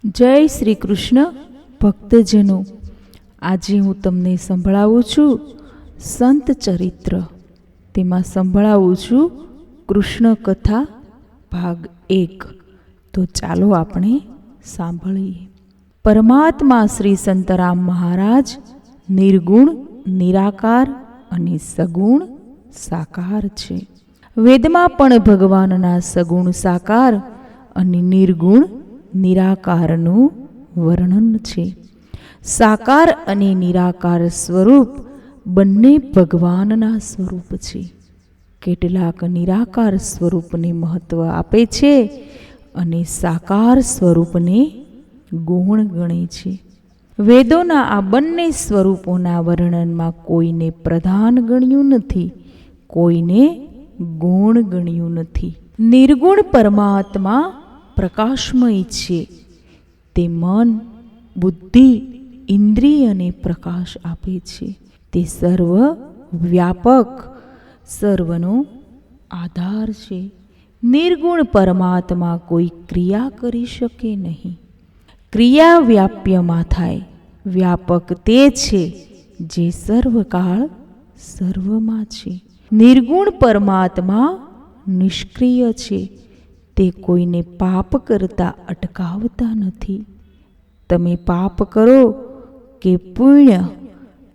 જય શ્રી કૃષ્ણ ભક્તજનો, આજે હું તમને સંભળાવું છું સંત ચરિત્ર. તેમાં સંભળાવું છું કૃષ્ણ કથા ભાગ 1. તો ચાલો આપણે સાંભળીએ. પરમાત્મા શ્રી સંતરામ મહારાજ નિર્ગુણ, નિરાકાર અને સગુણ સાકાર છે. વેદમાં પણ ભગવાનના સગુણ સાકાર અને નિર્ગુણ નિરાકારનું વર્ણન છે. સાકાર અને નિરાકાર સ્વરૂપ બંને ભગવાનના સ્વરૂપ છે. કેટલાક નિરાકાર સ્વરૂપને મહત્વ આપે છે અને સાકાર સ્વરૂપને ગૌણ ગણે છે. વેદોના આ બંને સ્વરૂપોના વર્ણનમાં કોઈને પ્રધાન ગણ્યું નથી, કોઈને ગૌણ ગણ્યું નથી. નિર્ગુણ પરમાત્મા પ્રકાશમય છે. તે મન, બુદ્ધિ, ઇન્દ્રિયને પ્રકાશ આપે છે. તે સર્વ વ્યાપક, સર્વનો આધાર છે. નિર્ગુણ પરમાત્મા કોઈ ક્રિયા કરી શકે નહીં. ક્રિયા વ્યાપ્યમાં થાય. વ્યાપક તે છે જે સર્વકાળ સર્વમાં છે. નિર્ગુણ પરમાત્મા નિષ્ક્રિય છે. તે કોઈને પાપ કરતા અટકાવતા નથી. તમે પાપ કરો કે પુણ્ય,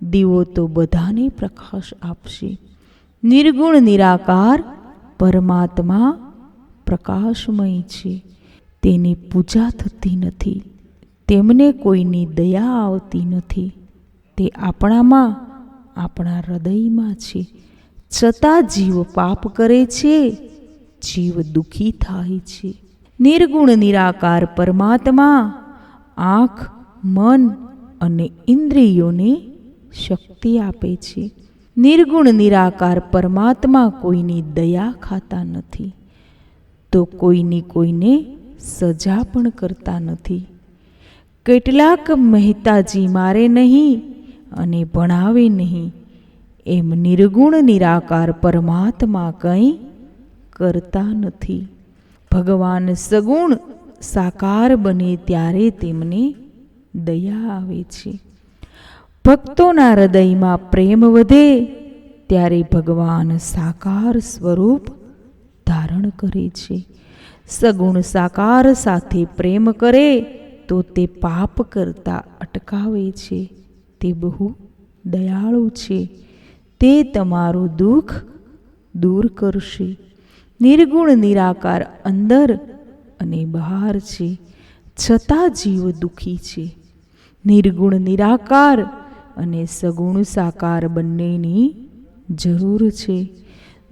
દીવો તો બધાને પ્રકાશ આપશે. નિર્ગુણ નિરાકાર પરમાત્મા પ્રકાશમય છે. તેની પૂજા થતી નથી. તેમને કોઈની દયા આવતી નથી. તે આપણામાં, આપણા હૃદયમાં છે. છતાં જીવ પાપ કરે છે, જીવ દુઃખી થાય છે. નિર્ગુણ નિરાકાર પરમાત્મા આંખ, મન અને ઇન્દ્રિયોને શક્તિ આપે છે. નિર્ગુણ નિરાકાર પરમાત્મા કોઈની દયા ખાતા નથી, તો કોઈને સજા પણ કરતા નથી. કેટલાક મહેતાજી મારે નહીં અને ભણાવે નહીં, એમ નિર્ગુણ નિરાકાર પરમાત્મા કંઈ કરતા નથી. ભગવાન સગુણ સાકાર બને ત્યારે તેમને દયા આવે છે. ભક્તોના હૃદયમાં પ્રેમ વધે ત્યારે ભગવાન સાકાર સ્વરૂપ ધારણ કરે છે. સગુણ સાકાર સાથે પ્રેમ કરે તો તે પાપ કરતા અટકાવે છે. તે બહુ દયાળુ છે. તે તમારું દુઃખ દૂર કરશે. નિર્ગુણ નિરાકાર અંદર અને બહાર છે, છતાં જીવ દુઃખી છે. નિર્ગુણ નિરાકાર અને સગુણ સાકાર બંનેની જરૂર છે.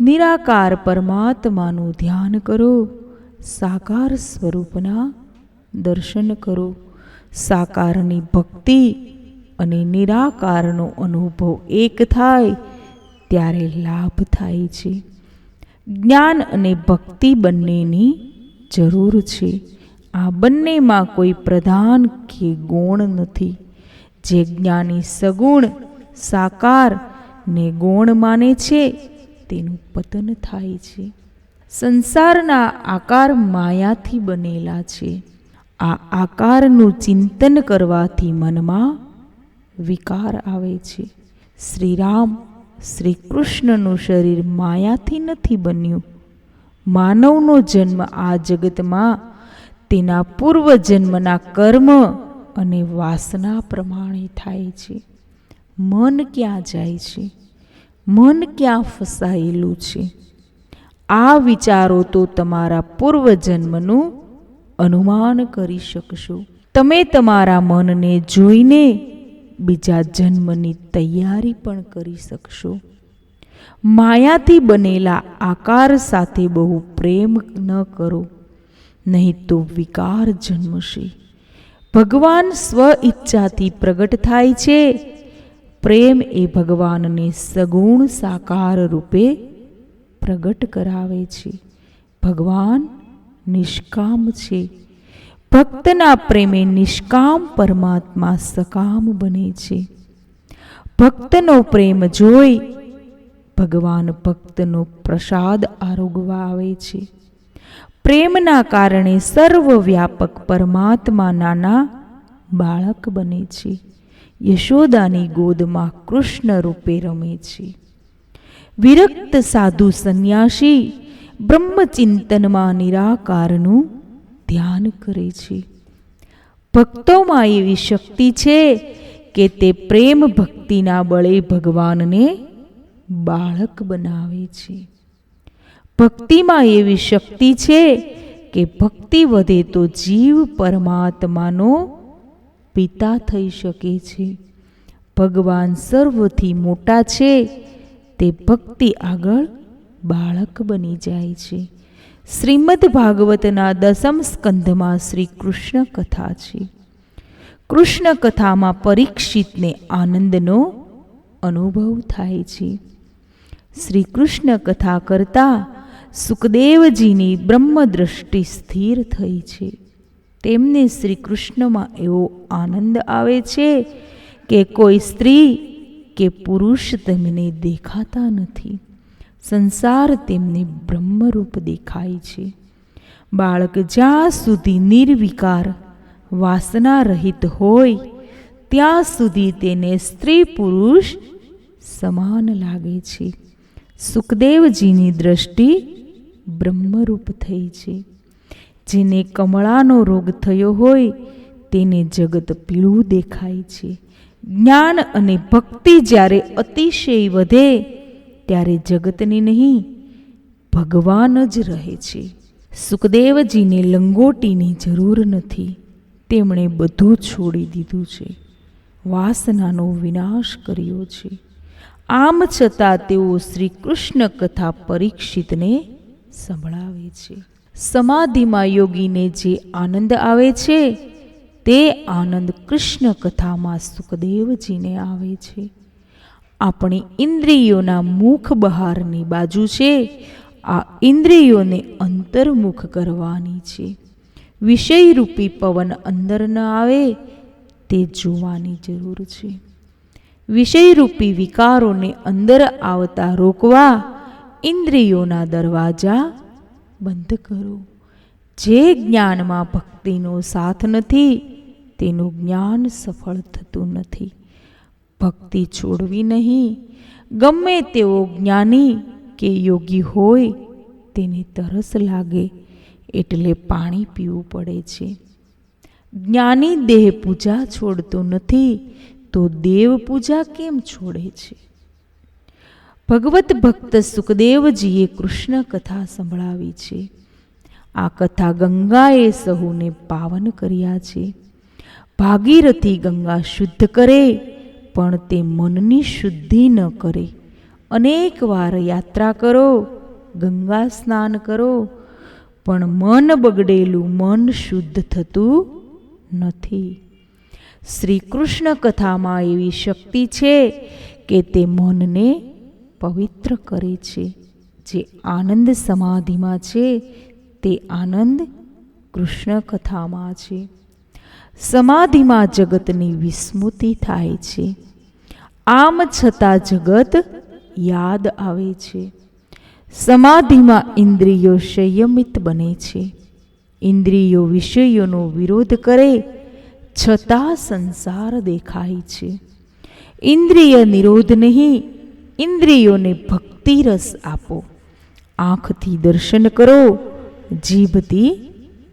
નિરાકાર પરમાત્માનું ધ્યાન કરો, સાકાર સ્વરૂપના દર્શન કરો. સાકારની ભક્તિ અને નિરાકારનો અનુભવ એક થાય ત્યારે લાભ થાય છે. જ્ઞાન અને ભક્તિ બંનેની જરૂર છે. આ બંનેમાં કોઈ પ્રધાન કે ગૌણ નથી. જે જ્ઞાની સગુણ, સાકાર ને ગૌણ માને છે તેનું પતન થાય છે. સંસારના આકાર માયાથી બનેલા છે. આ આકારનું ચિંતન કરવાથી મનમાં વિકાર આવે છે. શ્રી રામ, શ્રી કૃષ્ણનું શરીર માયાથી નથી બન્યું. માનવનો જન્મ આ જગતમાં તેના પૂર્વ જન્મના કર્મ અને વાસના પ્રમાણે થાય છે. મન ક્યાં જાય છે? મન ક્યાં ફસાયેલું છે? આ વિચારો તો તમારા પૂર્વ જન્મનું અનુમાન કરી શકશો. તમે તમારા મનને જોઈને બીજા જન્મની તૈયારી પણ કરી શકશો. માયાથી બનેલા આકાર સાથે બહુ પ્રેમ ન કરો, નહીં તો વિકાર જન્મશે. ભગવાન સ્વ ઈચ્છાથી પ્રગટ થાય છે. પ્રેમ એ ભગવાનને સગુણ સાકાર રૂપે પ્રગટ કરાવે છે. ભગવાન નિષ્કામ છે. ભક્તના પ્રેમે નિષ્કામ પરમાત્મા સકામ બને છે. ભક્તનો પ્રેમ જોઈ ભગવાન ભક્તનો પ્રસાદ આરોગવા આવે છે. પ્રેમના કારણે સર્વવ્યાપક પરમાત્મા નાના બાળક બને છે. યશોદાની ગોદમાં કૃષ્ણ રૂપે રમે છે. વિરક્ત સાધુ સંન્યાસી બ્રહ્મચિંતનમાં નિરાકારનું ધ્યાન કરે છે. ભક્તોમાં એવી શક્તિ છે કે તે પ્રેમ ભક્તિના બળે ભગવાનને બાળક બનાવે છે. ભક્તિમાં એવી શક્તિ છે કે ભક્તિ વધે તો જીવ પરમાત્માનો પિતા થઈ શકે છે. ભગવાન સર્વથી મોટા છે, તે ભક્તિ આગળ બાળક બની જાય છે. શ્રીમદ ભાગવતના 10મ સ્કંધમાં શ્રી કૃષ્ણ કથા છે. કૃષ્ણ કથામાં પરીક્ષિતને આનંદનો અનુભવ થાય છે. શ્રી કૃષ્ણ કથા કરતા સુખદેવજીની બ્રહ્મદ્રષ્ટિ સ્થિર થઈ છે. તેમને શ્રી કૃષ્ણમાં એવો આનંદ આવે છે કે કોઈ સ્ત્રી કે પુરુષ તેમને દેખાતા નથી. સંસાર તેમને બ્રહ્મરૂપ દેખાય છે. બાળક જ્યાં સુધી નિર્વિકાર વાસના રહિત હોય ત્યાં સુધી તેને સ્ત્રી પુરુષ સમાન લાગે છે. સુખદેવજીની દ્રષ્ટિ બ્રહ્મરૂપ થઈ છે. જેને કમળાનો રોગ થયો હોય તેને જગત પીળું દેખાય છે. જ્ઞાન અને ભક્તિ જ્યારે અતિશય વધે ત્યારે જગતને નહીં ભગવાન જ રહે છે. સુખદેવજીને લંગોટીની જરૂર નથી. તેમણે બધું છોડી દીધું છે. વાસનાનો વિનાશ કર્યો છે. આમ છતાં તેઓ શ્રી કૃષ્ણ કથા પરીક્ષિતને સંભળાવે છે. સમાધિમાં યોગીને જે આનંદ આવે છે તે આનંદ કૃષ્ણ કથામાં સુખદેવજીને આવે છે. આપણી ઇન્દ્રિયોના મુખ બહારની બાજુ છે. આ ઇન્દ્રિયોને અંતર્મુખ કરવાની છે. વિષયરૂપી પવન અંદર ન આવે તે જોવાની જરૂર છે. વિષયરૂપી વિકારોને અંદર આવતા રોકવા ઇન્દ્રિયોના દરવાજા બંધ કરો. જે જ્ઞાનમાં ભક્તિનો સાથ નથી તેનું જ્ઞાન સફળ થતું નથી. ભક્તિ છોડવી નહીં. ગમે તેવો જ્ઞાની કે યોગી હોય તેને તરસ લાગે એટલે પાણી પીવું પડે છે. જ્ઞાની દેહ પૂજા છોડતો નથી તો દેવ પૂજા કેમ છોડે છે? ભગવત ભક્ત સુખદેવજીએ કૃષ્ણ કથા સંભળાવી છે. આ કથા ગંગાએ સહુને પાવન કર્યા છે. ભાગીરથી ગંગા શુદ્ધ કરે પણ તે મનની શુદ્ધિ ન કરે. અનેક વાર યાત્રા કરો, ગંગા સ્નાન કરો, પણ મન બગડેલું મન શુદ્ધ થતું નથી. શ્રી કૃષ્ણ કથામાં એવી શક્તિ છે કે તે મનને પવિત્ર કરે છે. જે આનંદ સમાધિમાં છે તે આનંદ કૃષ્ણ કથામાં છે. સમાધિમાં જગતની વિસ્મૃતિ થાય છે. આમ છતાં જગત યાદ આવે છે. સમાધિમાં ઇન્દ્રિયો સંયમિત બને છે. ઇન્દ્રિયો વિષયોનો વિરોધ કરે છતાં સંસાર દેખાય છે. ઇન્દ્રિય નિરોધ નહીં, ઇન્દ્રિયોને ભક્તિ રસ આપો. આંખથી દર્શન કરો, જીભથી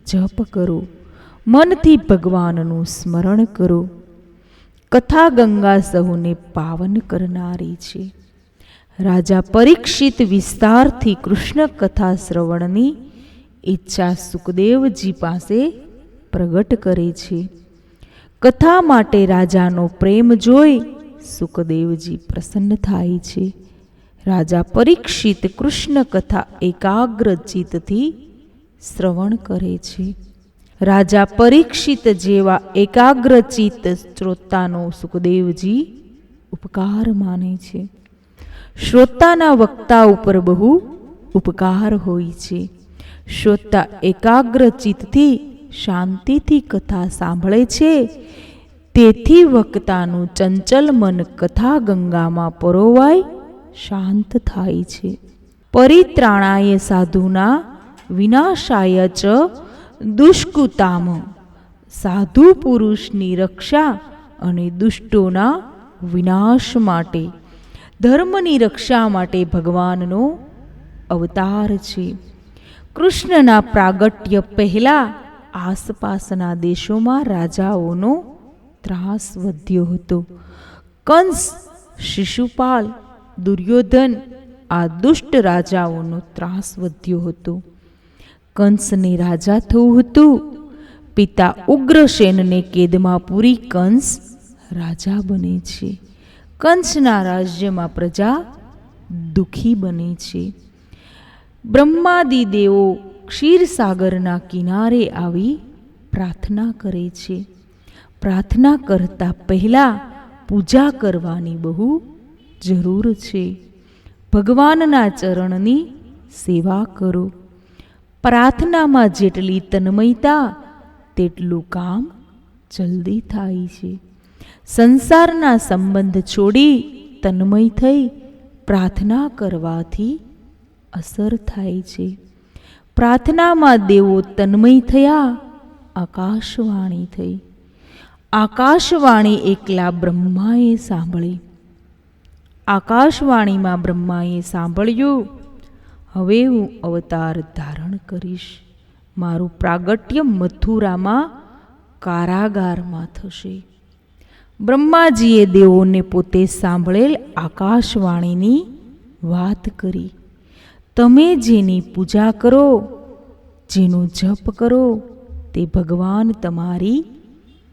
જપ કરો, મનથી ભગવાનનું સ્મરણ કરો. કથા ગંગા સહુને પાવન કરનારી છે. રાજા પરીક્ષિત વિસ્તારથી કૃષ્ણ કથા શ્રવણની ઈચ્છા સુખદેવજી પાસે પ્રગટ કરે છે. કથા માટે રાજાનો પ્રેમ જોઈ સુખદેવજી પ્રસન્ન થાય છે. રાજા પરીક્ષિત કૃષ્ણ કથા એકાગ્ર ચિત્તથી શ્રવણ કરે છે. રાજા પરીક્ષિત જેવા એકાગ્રચિત્ત શ્રોતાનો સુખદેવજી ઉપકાર માને છે. શ્રોતાના વક્તા ઉપર બહુ ઉપકાર હોય છે. શ્રોતા એકાગ્રચિત્તથી શાંતિથી કથા સાંભળે છે. તેથી વક્તાનું ચંચલ મન કથા ગંગામાં પરોવાય શાંત થાય છે. પરિત્રાણાય સાધુના વિનાશાય ચ દુષ્કૃતામ. સાધુ પુરુષની રક્ષા અને દુષ્ટોના વિનાશ માટે, ધર્મની રક્ષા માટે ભગવાનનો અવતાર છે. કૃષ્ણના પ્રાગટ્ય પહેલા આસપાસના દેશોમાં રાજાઓનો ત્રાસ વધ્યો હતો. કંસ, શિશુપાલ, દુર્યોધન આ દુષ્ટ રાજાઓનો ત્રાસ વધ્યો હતો. કંસને રાજા થવું હતું. પિતા ઉગ્રસેનને કેદમાં પૂરી કંસ રાજા બને છે. કંસના રાજ્યમાં પ્રજા દુઃખી બને છે. બ્રહ્માદિ દેવો ક્ષીરસાગરના કિનારે આવી પ્રાર્થના કરે છે. પ્રાર્થના કરતા પહેલા પૂજા કરવાની બહુ જરૂર છે. ભગવાનના ચરણની સેવા કરો. પ્રાર્થનામાં જેટલી તન્મયતા તેટલું કામ જલ્દી થાય છે. સંસારના સંબંધ છોડી તન્મય થઈ પ્રાર્થના કરવાથી અસર થાય છે. પ્રાર્થનામાં દેવો તન્મય થયા, આકાશવાણી થઈ. આકાશવાણી એકલા બ્રહ્માએ સાંભળી. આકાશવાણીમાં બ્રહ્માએ સાંભળ્યું, હવે હું અવતાર ધારણ કરીશ. મારું પ્રાગટ્ય મથુરામાં કારાગારમાં થશે. બ્રહ્માજીએ દેવોને પોતે સાંભળેલ આકાશવાણીની વાત કરી. તમે જેની પૂજા કરો, જેનો જપ કરો, તે ભગવાન તમારી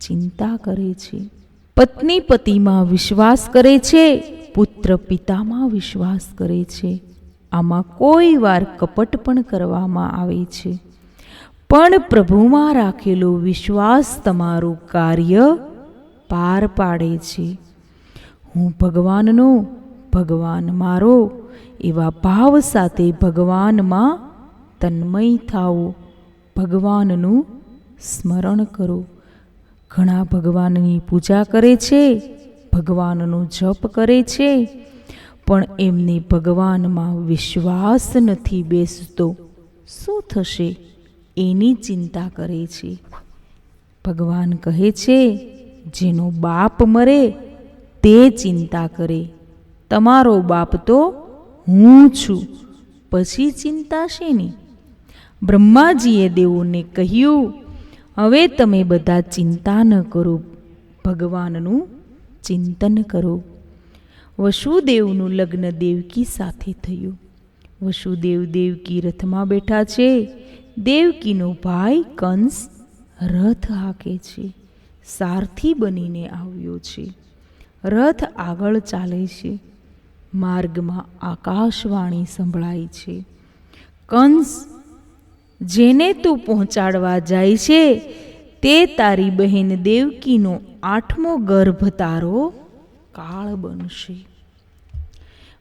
ચિંતા કરે છે. પત્ની પતિમાં વિશ્વાસ કરે છે, પુત્ર પિતામાં વિશ્વાસ કરે છે. આમાં કોઈ વાર કપટ પણ કરવામાં આવે છે, પણ પ્રભુમાં રાખેલો વિશ્વાસ તમારું કાર્ય પાર પાડે છે. હું ભગવાનનો, ભગવાન મારો એવા ભાવ સાથે ભગવાનમાં તન્મય થાઓ. ભગવાનનું સ્મરણ કરો. ઘણા ભગવાનની પૂજા કરે છે, ભગવાનનો જપ કરે છે, પણ એમને ભગવાનમાં વિશ્વાસ નથી બેસતો. શું થશે એની ચિંતા કરે છે. ભગવાન કહે છે, જેનો બાપ મરે તે ચિંતા કરે. તમારો બાપ તો હું છું, પછી ચિંતા શેની? બ્રહ્માજીએ દેવોને કહ્યું, હવે તમે બધા ચિંતા ન કરો, ભગવાનનું ચિંતન કરો. વસુદેવનું લગ્ન દેવકી સાથે થયું. વસુદેવ દેવકી રથમાં બેઠા છે. દેવકીનો ભાઈ કંસ રથ હાંકે છે. સારથી બનીને આવ્યો છે. રથ આગળ ચાલે છે. માર્ગમાં આકાશવાણી સંભળાય છે. કંસ, જેને તું પહોંચાડવા જાય છે તે તારી બહેન દેવકીનો 8મો ગર્ભ તારો કાળ બનશે.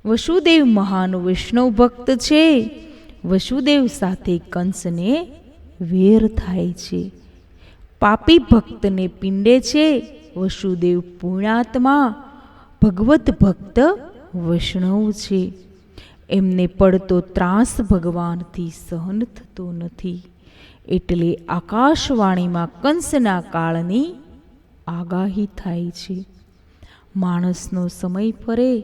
વસુદેવ મહાન વૈષ્ણવ ભક્ત છે. વસુદેવ સાથે કંસને વેર થાય છે. પાપી ભક્તને પીંડે છે. વસુદેવ પુણ્યાત્મા ભગવત ભક્ત વૈષ્ણવ છે. એમને પડતો ત્રાસ ભગવાનથી સહન થતો નથી. એટલે આકાશવાણીમાં કંસના કાળની આગાહી થાય છે. માણસનો સમય ફરે,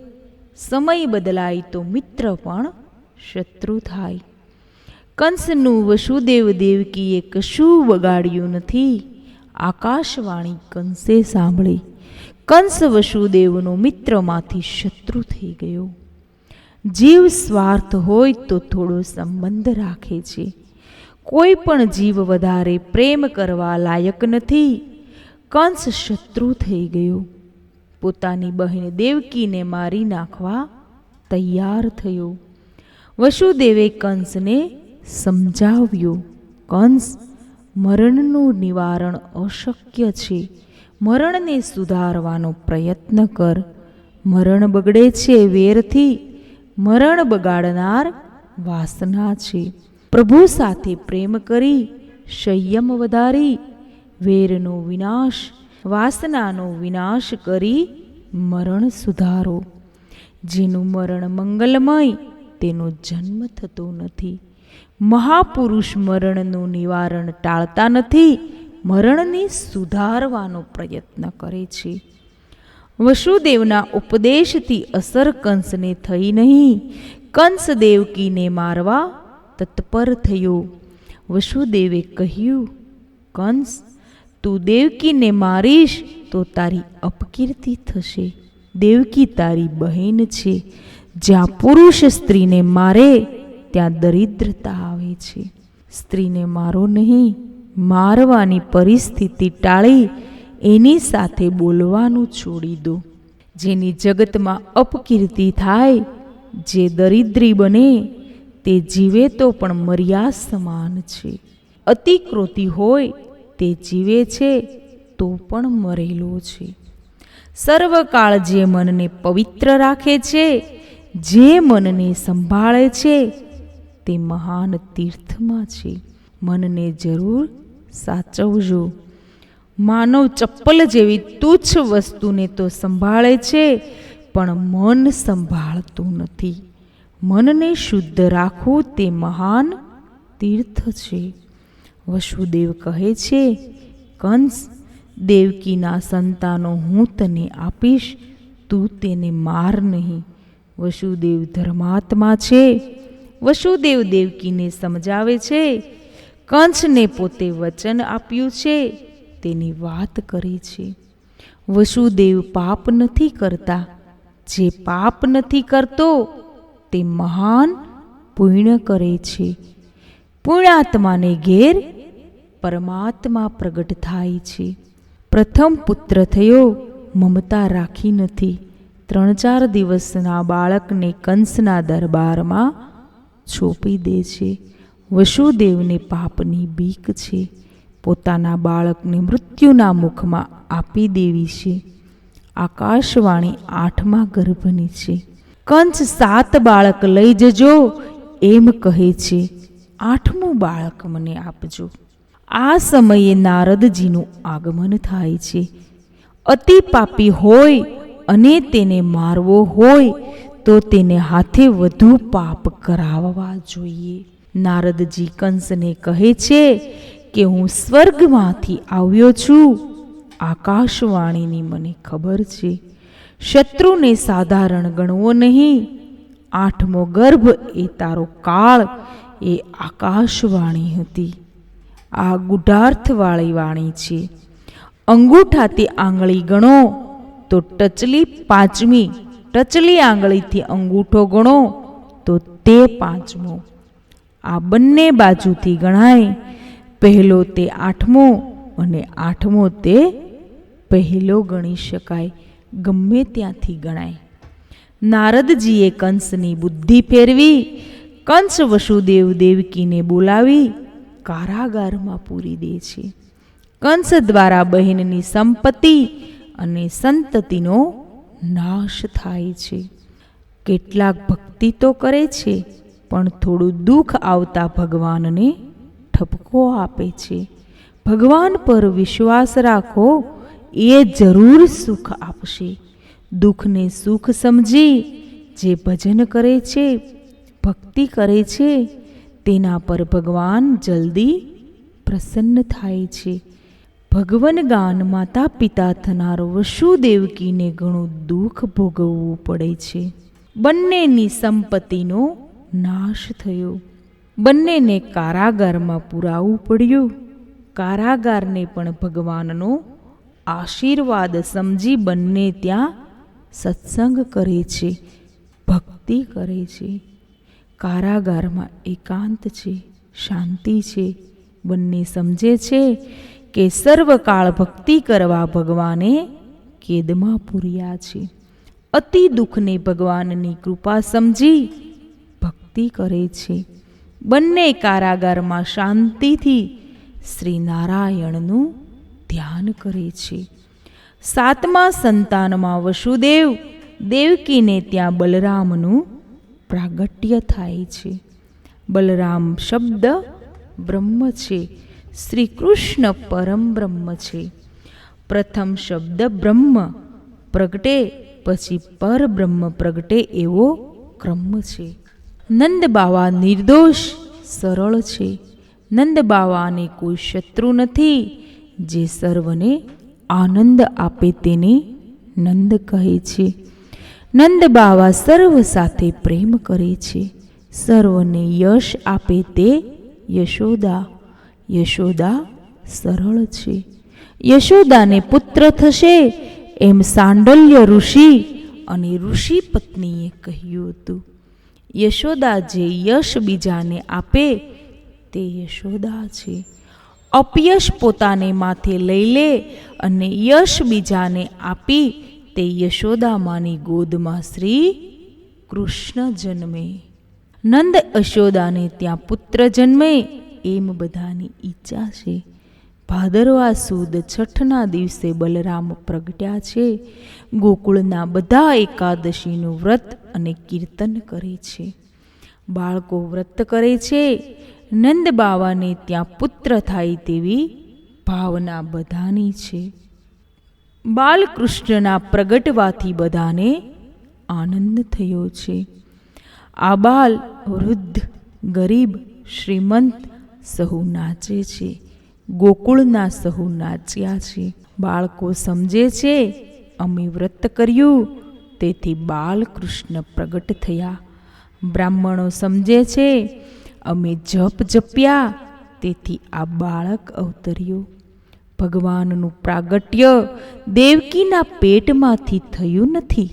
સમય બદલાય તો મિત્ર પણ શત્રુ થાય. કંસનું વસુદેવ દેવકીએ કશું બગાડ્યું નથી. આકાશવાણી કંસે સાંભળી. કંસ વસુદેવનો મિત્રમાંથી શત્રુ થઈ ગયો. જીવ સ્વાર્થ હોય તો થોડો સંબંધ રાખે છે. કોઈ પણ જીવ વધારે પ્રેમ કરવા લાયક નથી. કંસ શત્રુ થઈ ગયો. પોતાની બહેન દેવકીને મારી નાખવા તૈયાર થયો. વસુદેવે કંસને સમજાવ્યો, કંસ, મરણનું નિવારણ અશક્ય છે. મરણને સુધારવાનો પ્રયત્ન કર. મરણ બગડે છે વેરથી. મરણ બગાડનાર વાસના છે. પ્રભુ સાથે પ્રેમ કરી, સંયમ વધારી, વેરનો વિનાશ, વાસનાનો વિનાશ કરી મરણ સુધારો. જેનું મરણ મંગલમય તેનો જન્મ થતો નથી. મહાપુરુષ મરણનું નિવારણ ટાળતા નથી, મરણને સુધારવાનો પ્રયત્ન કરે છે. વસુદેવના ઉપદેશથી અસર કંસને થઈ નહીં. કંસ દેવકીને મારવા તત્પર થયો. વસુદેવે કહ્યું, કંસ, તું દેવકીને મારીશ તો તારી અપકીર્તિ થશે. દેવકી તારી બહેન છે. જ્યાં પુરુષ સ્ત્રીને મારે ત્યાં દરિદ્રતા આવે છે. સ્ત્રીને મારો નહીં, મારવાની પરિસ્થિતિ ટાળી એની સાથે બોલવાનું છોડી દો. જેની જગતમાં અપકીર્તિ થાય, જે દરિદ્રી બને તે જીવે તો પણ મર્યા સમાન છે. અતિ ક્રોધી હોય તે જીવે છે તો પણ મરેલો છે. સર્વકાળ જે મનને પવિત્ર રાખે છે, જે મનને સંભાળે છે તે મહાન તીર્થમાં છે. મનને જરૂર સાચવજો. માનવ ચપ્પલ જેવી તુચ્છ વસ્તુને તો સંભાળે છે, પણ મન સંભાળતું નથી. મનને શુદ્ધ રાખવું તે મહાન તીર્થ છે. વસુદેવ કહે છે, કંસ, દેવકીના સંતાનો હું તને આપીશ, તું તેને માર નહીં. વસુદેવ ધર્માત્મા છે. વસુદેવ દેવકીને સમજાવે છે. કંસને પોતે વચન આપ્યું છે તેની વાત કરે છે. વસુદેવ પાપ નથી કરતા. જે પાપ નથી કરતો તે મહાન પુણ્ય કરે છે. પુણ્યાત્માને ઘેર પરમાત્મા પ્રગટ થાય છે. પ્રથમ પુત્ર થયો, મમતા રાખી નથી. 3-4 દિવસના બાળકને કંસના દરબારમાં છોપી દે છે. વસુદેવને પાપની બીક છે. પોતાના બાળકને મૃત્યુના મુખમાં આપી દેવી છે. આકાશવાણી 8મા ગર્ભની છે. કંસ 7 બાળક લઈ જજો એમ કહે છે. 8મું બાળક મને આપજો. આ સમયે નારદજીનું આગમન થાય છે. અતિ પાપી હોય અને તેને મારવો હોય તો તેને હાથે વધુ પાપ કરાવવા જોઈએ. નારદજી કંસને કહે છે કે હું સ્વર્ગમાંથી આવ્યો છું. આકાશવાણીની મને ખબર છે. શત્રુને સાધારણ ગણવો નહીં. 8મો ગર્ભ એ તારો કાળ એ આકાશવાણી હતી. આ ગુઢાર્થવાળી વાણી છે. અંગૂઠાથી આંગળી ગણો તો ટચલી 5મી, ટચલી આંગળીથી અંગૂઠો ગણો તો તે 5મો. આ બંને બાજુથી ગણાય. પહેલો તે 8મો અને 8મો તે પહેલો ગણી શકાય. ગમે ત્યાંથી ગણાય. નારદજીએ કંસની બુદ્ધિ ફેરવી. કંસ વસુદેવ દેવકીને બોલાવી કારાગારમાં પૂરી દે છે. કંસ દ્વારા બહેનની સંપત્તિ અને સંતતિનો નાશ થાય છે. કેટલાક ભક્તિ તો કરે છે, પણ થોડું દુઃખ આવતા ભગવાનને ઠપકો આપે છે. ભગવાન પર વિશ્વાસ રાખો, એ જરૂર સુખ આપશે. દુઃખને સુખ સમજી જે ભજન કરે છે, ભક્તિ કરે છે, તેના પર ભગવાન જલ્દી પ્રસન્ન થાય છે. ભગવન ગાન માતા પિતા થનાર વસુદેવકીને ઘણું દુઃખ ભોગવવું પડે છે. બંનેની સંપત્તિનો નાશ થયો. બંનેને કારાગારમાં પુરાવું પડ્યું. કારાગારને પણ ભગવાનનો આશીર્વાદ સમજી બંને ત્યાં સત્સંગ કરે છે, ભક્તિ કરે છે. કારાગારમાં એકાંત છે, શાંતિ છે. બંને સમજે છે કે સર્વકાળ ભક્તિ કરવા ભગવાને કેદમાં પૂર્યા છે. અતિ દુઃખને ભગવાનની કૃપા સમજી ભક્તિ કરે છે. બંને કારાગારમાં શાંતિથી શ્રી નારાયણનું ધ્યાન કરે છે. 7મા સંતાનમાં વસુદેવ દેવકીને ત્યાં બલરામનું પ્રાગટ્ય થાય છે. બલરામ શબ્દ બ્રહ્મ છે. શ્રી કૃષ્ણ પરમ બ્રહ્મ છે. પ્રથમ શબ્દ બ્રહ્મ પ્રગટે પછી પરબ્રહ્મ પ્રગટે એવો ક્રમ છે. નંદ બાવા નિર્દોષ સરળ છે. નંદ બાવાને કોઈ શત્રુ નથી. જે સર્વને આનંદ આપે તેને નંદ કહે છે. નંદ બાવા સર્વ સાથે પ્રેમ કરે છે. સર્વને યશ આપે તે યશોદા. યશોદા સરળ છે. યશોદાને પુત્ર થશે એમ સાંડલ્ય ઋષિ અને ઋષિ પત્નીએ કહ્યું હતું. યશોદા જે યશ બીજાને આપે તે યશોદા છે. અપયશ પોતાને માથે લઈ લે અને યશ બીજાને આપી તે યશોદામાની ગોદમાં શ્રી કૃષ્ણ જન્મે. નંદ યશોદાને ત્યાં પુત્ર જન્મે એમ બધાની ઈચ્છા છે. ભાદરવા સુદ છઠના દિવસે બલરામ પ્રગટ્યા છે. ગોકુળના બધા એકાદશીનું વ્રત અને કીર્તન કરે છે. બાળકો વ્રત કરે છે. નંદ બાવાને ત્યાં પુત્ર થાય તેવી ભાવના બધાની છે. બાલકૃષ્ણના પ્રગટવાથી બધાને આનંદ થયો છે. આ બાલ વૃદ્ધ ગરીબ શ્રીમંત સહુ નાચે છે. ગોકુળના સહુ નાચ્યા છે. બાળકો સમજે છે અમે વ્રત કર્યું તેથી બાલકૃષ્ણ પ્રગટ થયા. બ્રાહ્મણો સમજે છે અમે જપ જપ્યા તેથી આ બાળક અવતર્યું. ભગવાનનું પ્રાગટ્ય દેવકીના પેટમાંથી થયું નથી.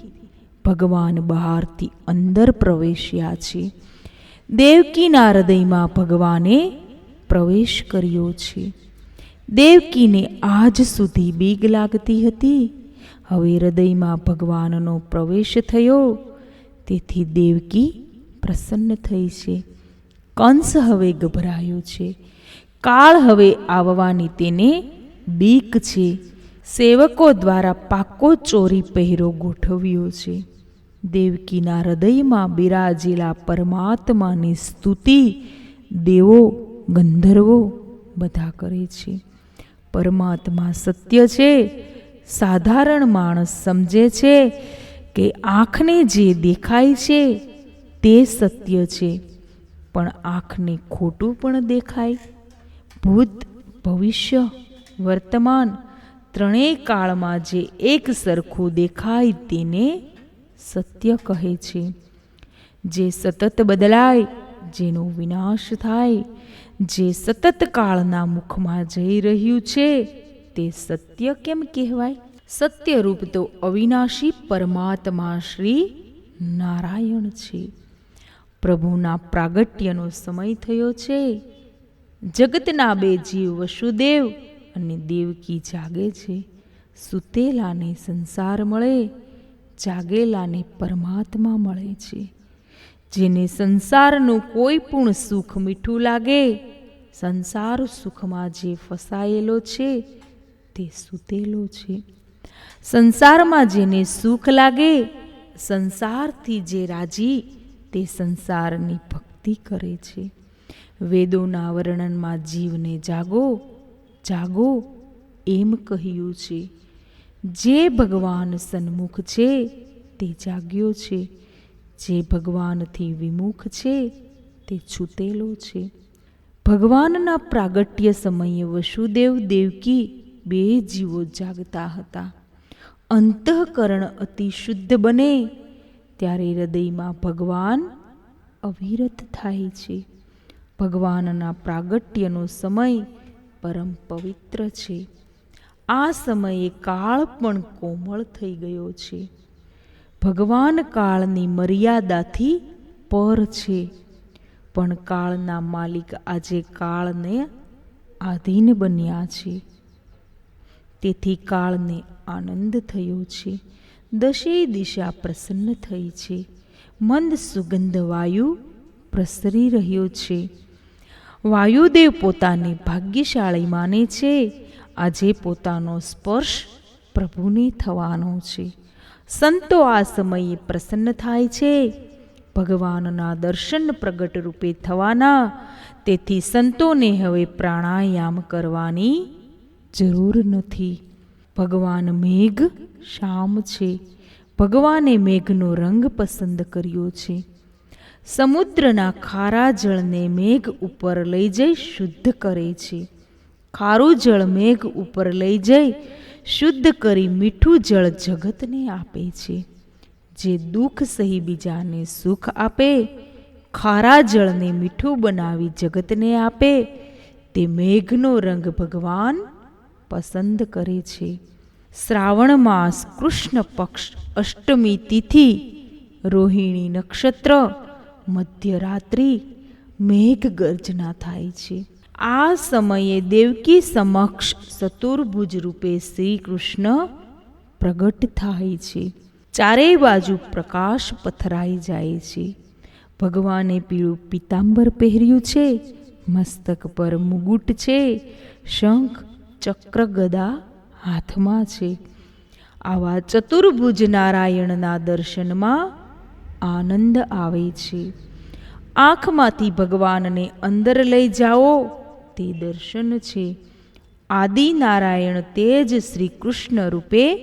ભગવાન બહારથી અંદર પ્રવેશ્યા છે. દેવકીના હૃદયમાં ભગવાને પ્રવેશ કર્યો છે. દેવકીને આજ સુધી બીક લાગતી હતી. હવે હૃદયમાં ભગવાનનો પ્રવેશ થયો તેથી દેવકી પ્રસન્ન થઈ છે. કંસ હવે ગભરાયો છે. કાળ હવે આવવાની તેને બીક છે. સેવકો દ્વારા પાકો ચોરી પહેરો ગોઠવ્યો છે. દેવકીના હૃદયમાં બિરાજેલા પરમાત્માની સ્તુતિ દેવો ગંધર્વો બધા કરે છે. પરમાત્મા સત્ય છે. સાધારણ માણસ સમજે છે કે આંખને જે દેખાય છે તે સત્ય છે, પણ આંખને ખોટું પણ દેખાય. ભૂત ભવિષ્ય વર્તમાન ત્રણેય કાળમાં જે એક સરખું દેખાય તેને સત્ય કહે છે. જે સતત બદલાય, જેનો વિનાશ થાય, જે સતત કાળના મુખમાં જઈ રહ્યું છે તે સત્ય કેમ કહેવાય? સત્યરૂપ તો અવિનાશી પરમાત્મા શ્રી નારાયણ છે. પ્રભુના પ્રાગટ્યનો સમય થયો છે. જગતના બે જીવ વસુદેવ અને દેવકી જાગે છે. સૂતેલાને સંસાર મળે, જાગેલાને પરમાત્મા મળે છે. જેને સંસારનું કોઈ પણ સુખ મીઠું લાગે, સંસાર સુખમાં જે ફસાયેલો છે તે સૂતેલો છે. સંસારમાં જેને સુખ લાગે, સંસારથી જે રાજી તે સંસારની ભક્તિ કરે છે. વેદોના વર્ણનમાં જીવને જાગો જાગો એમ કહ્યું છે. જે ભગવાન સન્મુખ છે તે જાગ્યો છે. જે ભગવાનથી વિમુખ છે તે છૂટેલો છે. ભગવાનના પ્રાગટ્ય સમયે વસુદેવ દેવકી બે જીવો જાગતા હતા. અંતઃકરણ અતિ શુદ્ધ બને ત્યારે હૃદયમાં ભગવાન અવિરત થાય છે. ભગવાનના પ્રાગટ્યનો સમય પરમ પવિત્ર છે. આ સમયે કાળ પણ કોમળ થઈ ગયો છે. ભગવાન કાળની મર્યાદાથી પર છે, પણ કાળના માલિક આજે કાળને આધીન બન્યા છે. તેથી કાળને આનંદ થયો છે. દશે દિશા પ્રસન્ન થઈ છે. મંદ સુગંધ વાયુ પ્રસરી રહ્યો છે. વાયુદેવ પોતાને ભાગ્યશાળી માને છે. આજે પોતાનો સ્પર્શ પ્રભુને થવાનો છે. સંતો આ સમયે પ્રસન્ન થાય છે. ભગવાનના દર્શન પ્રગટ રૂપે થવાના, તેથી સંતોને હવે પ્રાણાયામ કરવાની જરૂર નથી. ભગવાન મેઘ શ્યામ છે. ભગવાને મેઘનો રંગ પસંદ કર્યો છે. સમુદ્રના ખારા જળને મેઘ ઉપર લઈ જઈ શુદ્ધ કરે છે. ખારું જળ મેઘ ઉપર લઈ જઈ શુદ્ધ કરી મીઠું જળ જગતને આપે છે. જે દુઃખ સહી બીજાને સુખ આપે, ખારા જળને મીઠું બનાવી જગતને આપે, તે મેઘનો રંગ ભગવાન પસંદ કરે છે. શ્રાવણ માસ કૃષ્ણ પક્ષ અષ્ટમી તિથિ, રોહિણી નક્ષત્ર, મધ્યરાત્રિ મેઘ ગર્જના થાય છે. આ સમયે દેવકી સમક્ષ ચતુર્ભુજ રૂપે શ્રી કૃષ્ણ પ્રગટ થાય છે. ચારેય બાજુ પ્રકાશ પથરાઈ જાય છે. ભગવાને પીળું પીતાંબર પહેર્યું છે, મસ્તક પર મુગુટ છે, શંખ ચક્ર ગદા હાથમાં છે. આવા ચતુર્ભુજ નારાયણના દર્શનમાં આનંદ આવે છે. આંખમાંથી ભગવાનને અંદર લઈ જાઓ તે દર્શન છે. આદિ નારાયણ તેજ શ્રી કૃષ્ણ રૂપે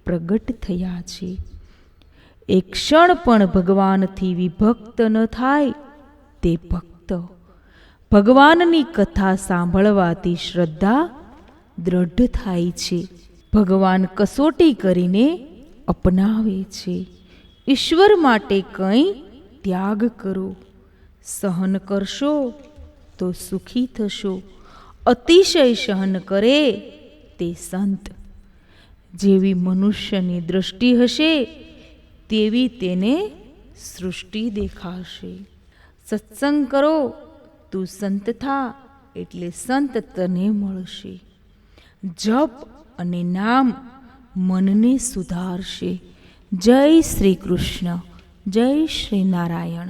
પ્રગટ થયા છે. એક ક્ષણ પણ ભગવાનથી વિભક્ત ન થાય તે ભક્ત. ભગવાનની કથા સાંભળવાથી શ્રદ્ધા દ્રઢ થાય છે. ભગવાન કસોટી કરીને અપનાવે છે. ઈશ્વર માટે કંઈ ત્યાગ કરો. સહન કરશો તો સુખી થશો. અતિશય સહન કરે તે સંત. જેવી મનુષ્યની દૃષ્ટિ હશે તેવી તેને સૃષ્ટિ દેખાશે. સત્સંગ કરો તું સંત થા એટલે સંત તને મળશે. જપ અને નામ મનને સુધારશે. જય શ્રી કૃષ્ણ. જય શ્રી નારાયણ.